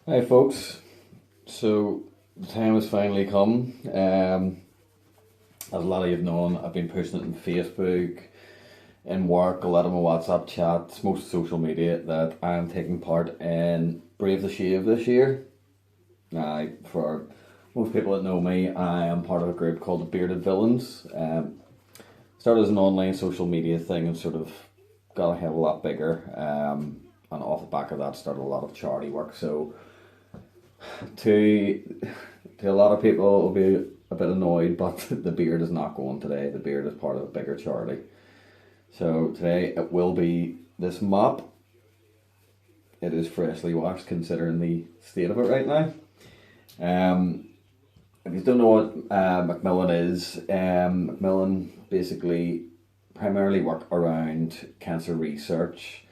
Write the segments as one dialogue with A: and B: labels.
A: Hi folks, so the time has finally come. As a lot of you have known, I've been pushing it on Facebook, in work, a lot of my WhatsApp chats, most social media that I am taking part in Brave the Shave this year. Now, for most people that know me, I am part of a group called the Bearded Villains. Started as an online social media thing and sort of got a hell of a lot bigger. And off the back of that, started a lot of charity work. So to a lot of people will be a bit annoyed, but the beard is not going today. The beard is part of a bigger charity. So today it will be this mop. It is freshly washed considering the state of it right now. If you don't know what Macmillan is, Macmillan basically primarily work around cancer research.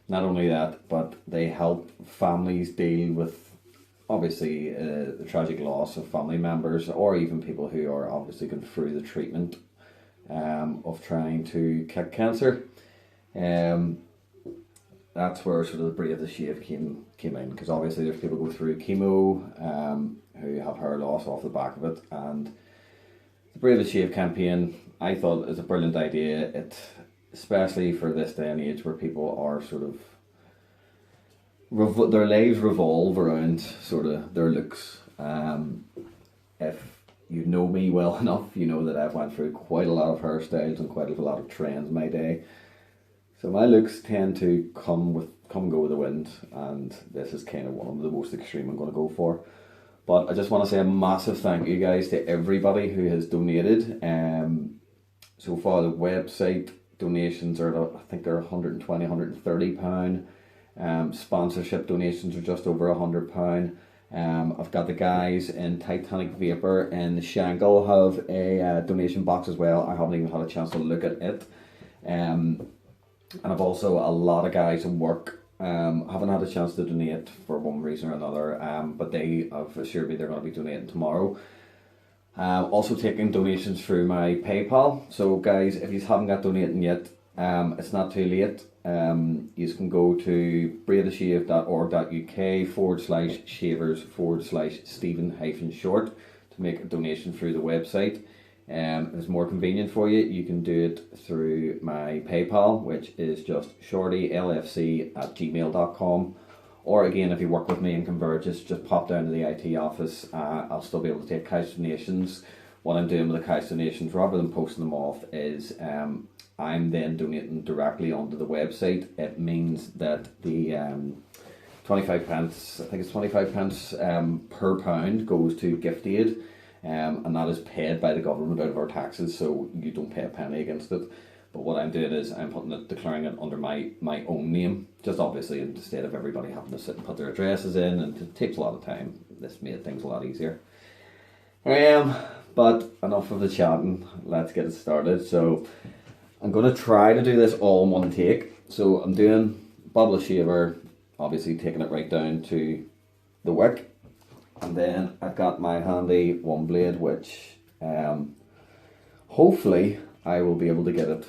A: Not only that, but they help families deal with obviously the tragic loss of family members, or even people who are obviously going through the treatment of trying to kick cancer. That's where sort of the Brave the Shave came in, because obviously there's people go through chemo who have hair loss off the back of it, and the Brave the Shave campaign I thought is a brilliant idea. It, especially for this day and age where people are sort of their lives revolve around sort of their looks. If you know me well enough, you know that I've went through quite a lot of hairstyles and quite a lot of trends in my day. So my looks tend to come and go with the wind, and this is kind of one of the most extreme I'm going to go for. But I just want to say a massive thank you guys to everybody who has donated. So far the website donations are, I think they're 120, 130 pound. Sponsorship donations are just over £100. I've got the guys in Titanic Vapor and Shangle have a donation box as well. I haven't even had a chance to look at it. And I've also a lot of guys in work haven't had a chance to donate for one reason or another, but they have assured me they're going to be donating tomorrow. Also taking donations through my PayPal. So guys, if you haven't got donating yet, it's not too late. You can go to bravetheshave.org.uk/shavers/Stephen-short to make a donation through the website. If it's more convenient for you, you can do it through my PayPal, which is just shortylfc@gmail.com. Or again, if you work with me in Convergence, just pop down to the IT office. I'll still be able to take cash donations. What I'm doing with the cash donations, rather than posting them off, is I'm then donating directly onto the website. It means that the 25 pence, I think it's 25 pence per pound goes to gift aid, and that is paid by the government out of our taxes, so you don't pay a penny against it. But what I'm doing is I'm declaring it under my own name, just obviously instead of everybody having to sit and put their addresses in, and it takes a lot of time. This made things a lot easier. But enough of the chatting, let's get it started. So I'm going to try to do this all in one take. So I'm doing bubble shaver, obviously taking it right down to the wick. And then I've got my handy one blade, which hopefully I will be able to get it,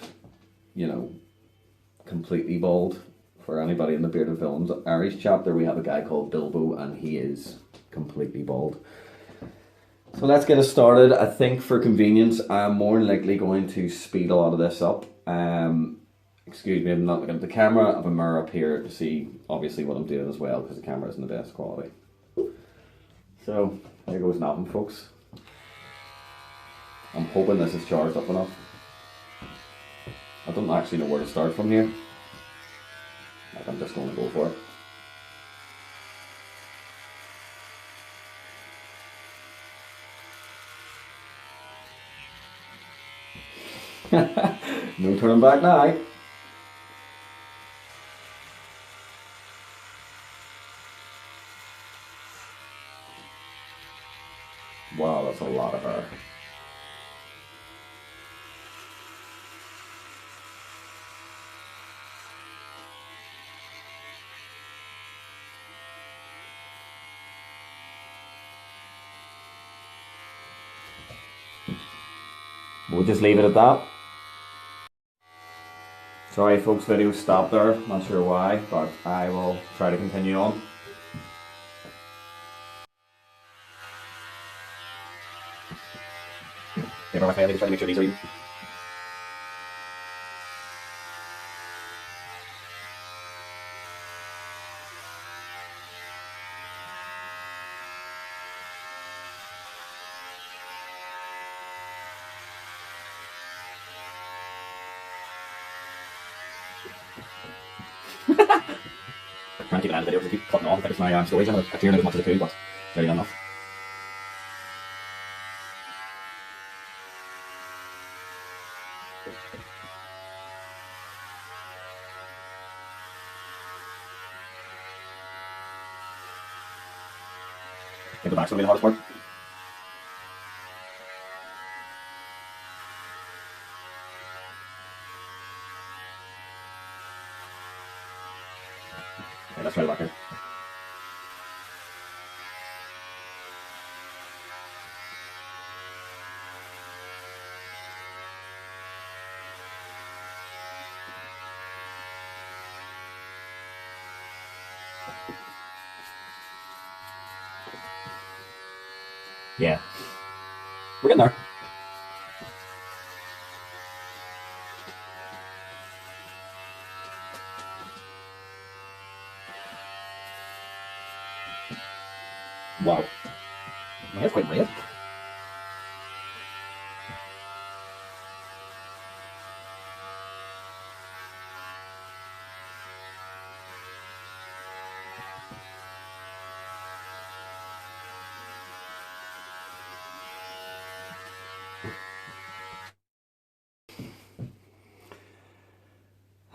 A: completely bald. For anybody in the Bearded Villains Irish chapter, we have a guy called Bilbo, and he is completely bald. So let's get it started. I think for convenience, I'm more than likely going to speed a lot of this up. Excuse me, I'm not looking at the camera. I have a mirror up here to see obviously what I'm doing as well, because the camera isn't the best quality. So there goes nothing, folks. I'm hoping this is charged up enough. I don't actually know where to start from here. Like, I'm just going to go for it. No turning back now. Wow, that's a lot of hair. We'll just leave it at that. Sorry folks, video stopped there, not sure why, but I will try to continue on. over my family, trying to make sure these are eaten. Trying to keep an eye on the video because I keep cutting off. I think it's my storage. I'm going to clear it as much as I could, but very not enough. I think the back's going to be the hardest part. Okay, let's try the back here. Yeah, we're getting there. Wow, my hair's quite red.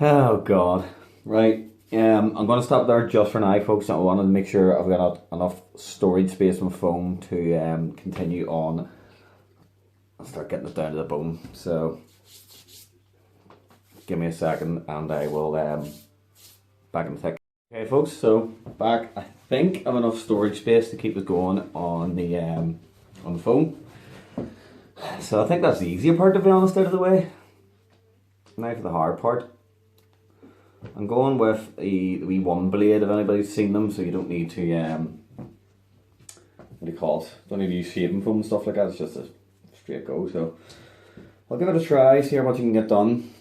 A: Oh God, right. I'm going to stop there just for now, folks. I wanted to make sure I've got enough storage space on my phone to continue on and start getting it down to the bone. So give me a second, and I will back in the thick. Okay, folks. So back. I think I have enough storage space to keep it going on the phone. So I think that's the easier part, to be honest, out of the way. Now for the hard part. I'm going with the wee one blade, if anybody's seen them, so you don't need to, what do you call it? Don't need to use shaving foam and stuff like that, it's just a straight go. So I'll give it a try, see how much you can get done.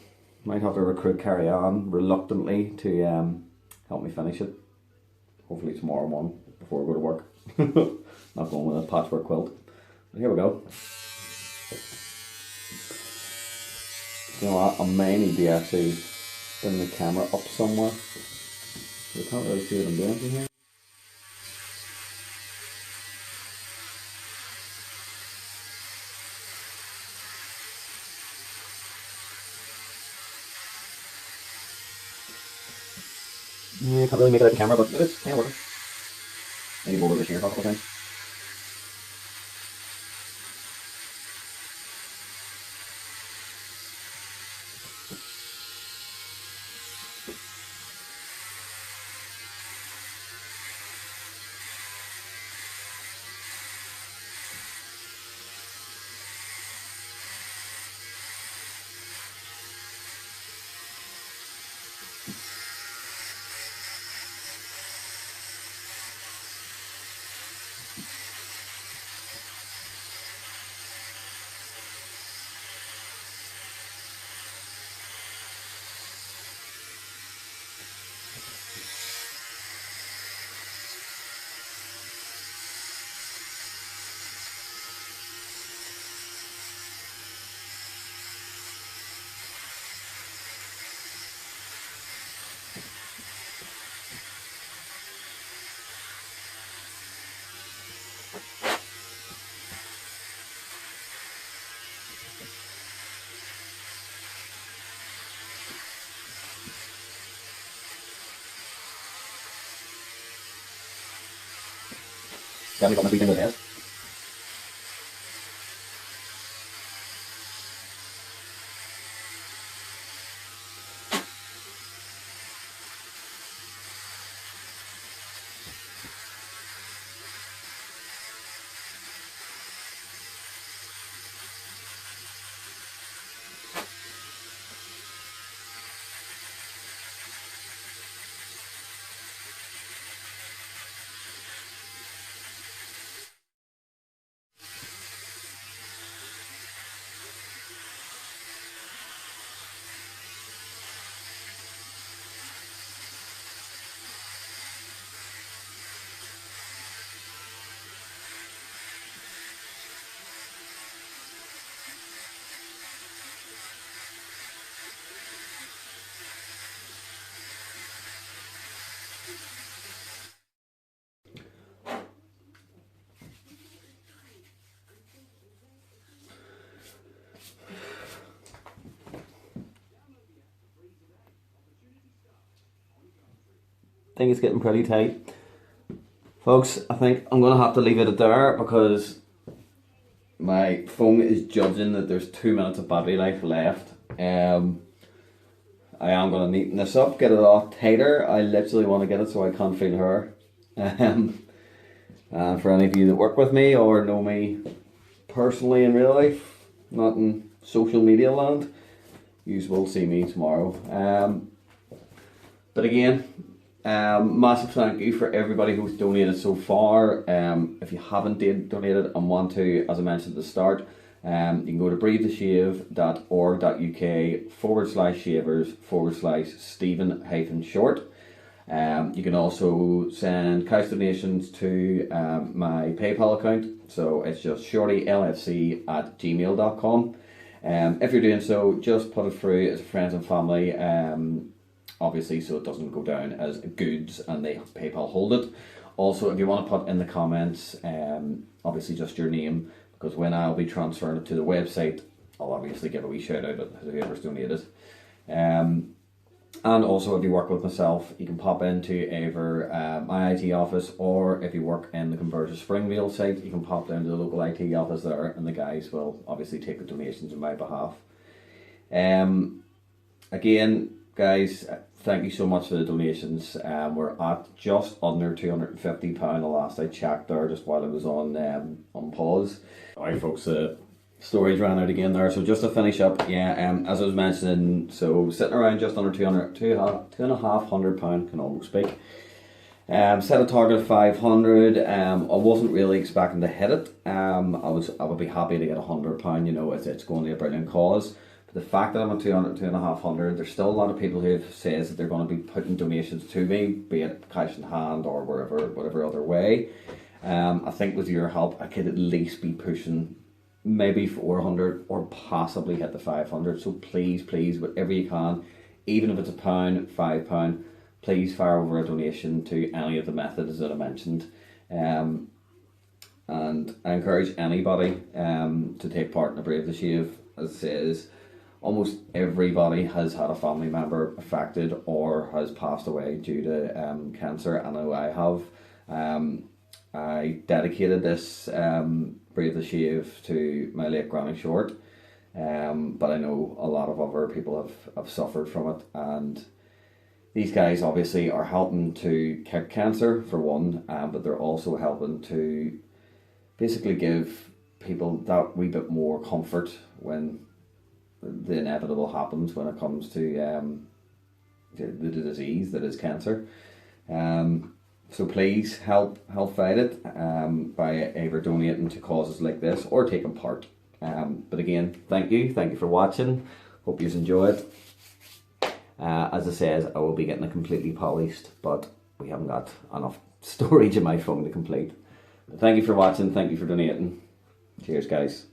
A: Might have to recruit Carrie Ann reluctantly to help me finish it. Hopefully tomorrow morning before I go to work. Not going with a patchwork quilt. But here we go. You know what, I may need to actually bring the camera up somewhere. So I can't really see what I'm doing from here. Yeah, I can't really make it out the camera, but it's kind of working. Maybe go over this here a couple of times. Definitely got my feet in the head. think it's getting pretty tight. Folks, I think I'm going to have to leave it at there because my phone is judging that there's 2 minutes of battery life left. I am going to neaten this up, get it off tighter. I literally want to get it so I can't feel her. For any of you that work with me or know me personally in real life, not in social media land, you will see me tomorrow. But again, massive thank you for everybody who's donated so far. If you haven't donated and want to, as I mentioned at the start, you can go to breathetheshave.org.uk/shavers/Stephen-Short. You can also send cash donations to my PayPal account, so it's just shortylfc@gmail.com. If you're doing so, just put it through as friends and family, obviously, so it doesn't go down as goods and they PayPal hold it. Also, if you want to put in the comments, obviously just your name, because when I'll be transferring it to the website, I'll obviously give a wee shout out to whoever's donated. And also, if you work with myself, you can pop into either my IT office, or if you work in the Converger Springvale site, you can pop down to the local IT office there, and the guys will obviously take the donations on my behalf. Again, guys, thank you so much for the donations. We're at just under £250 the last I checked there, just while I was on pause. Alright folks, storage ran out again there, so just to finish up, as I was mentioning, so sitting around just under £2,500, can almost speak. Set a target of 500. I wasn't really expecting to hit it. I would be happy to get £100, you know, it's going to be a brilliant cause. But the fact that I'm at 2,500, there's still a lot of people who have says that they're going to be putting donations to me, be it cash in hand or whatever other way. I think with your help, I could at least be pushing maybe 400 or possibly hit the 500. So please, whatever you can, even if it's £1, £5, please fire over a donation to any of the methods that I mentioned. And I encourage anybody to take part in the Brave the Shave. As it says, almost everybody has had a family member affected or has passed away due to cancer. I know I have. I dedicated this Brave the Shave to my late Granny Short, but I know a lot of other people have suffered from it, and these guys obviously are helping to kick cancer for one, but they're also helping to basically give people that wee bit more comfort when the inevitable happens when it comes to the disease that is cancer. So please help fight it by either donating to causes like this or taking part. But again, thank you for watching. Hope you enjoy it. As I says, I will be getting it completely polished, but we haven't got enough storage in my phone to complete. But thank you for watching. Thank you for donating. Cheers, guys.